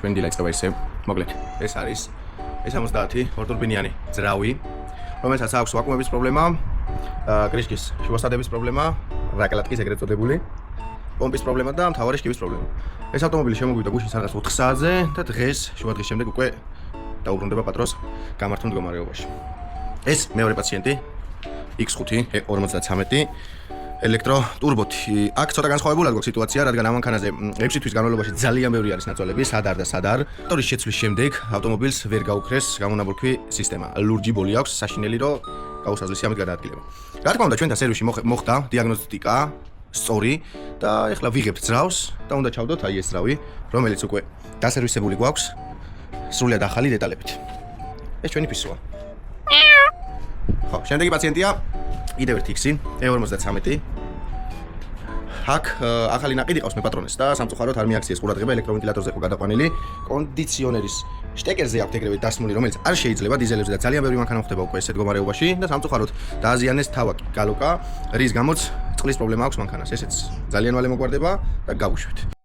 ჩვენ დილა იწყება ისე. მოკლედ, ეს არის 70 ორტურბინიანი ძრავი, რომელსაც აქვს ვაკუუმების პრობლემა, კრიშკის შუასადების პრობლემა, რაკელატკის ეგრეთ წოდებული, პომპის პრობლემა და მთავარი შკივის პრობლემა. ეს ავტომობილი შემოგვიდა გუშინ სადღაც 4 საათზე და დღეს შუადღის შემდეგ უკვე დაუბრუნდება პატრონს გამართულ მდგომარეობაში. ეს მეორე პაციენტი X5-53 ელექტრო ტურბოთი. აქ ცოტა განსხვავებულად გვაქვს სიტუაცია, რადგან ამ მანქანაზე 6 თვის განმავლობაში ძალიან ბევრი არის ნაწოლები, სად არ და სად არ. მოტორის შეცვლის შემდეგ ავტომობილს ვერ გაუქრეს გამონაბოლქვი სისტემა. ლურჯი ბოლი აქვს, საშინელი რომ გაუსაზრისი ამით გადაადგილება. რა თქმა უნდა, ჩვენთან სერვისში მოხდა დიაგნოსტიკა სწორი და ეხლა ვიღებთ ძრავს და უნდა ჩავდოთ აი ეს ძრავი, რომელიც უკვე დასერვისებული გვაქვს სრულიად ახალი დეტალებით. ეს ჩვენი ფისოა. ხო, შემდეგი პაციენტია კიდევ ერთი X, E53. აქ ახალი ნაყიდი ყავს მე პატრონეს და სამწუხაროდ არ მიაქციეს ყურადღება ელექტროვენტილატორზე ხო გადაყვანილი კონდიციონერის შტეკერზე აქვს ეგრევე დასმული, რომელიც არ შეიძლება დიზელებზე და ძალიან ბევრი მანქანა ხდება უკვე ესეთ მდგომარეობაში და სამწუხაროდ დააზიანეს თავაკი გალოკა, რის გამოც წყლის პრობლემა აქვს მანქანას. ესეც ძალიან მალე მოგვარდება და გავუშვით.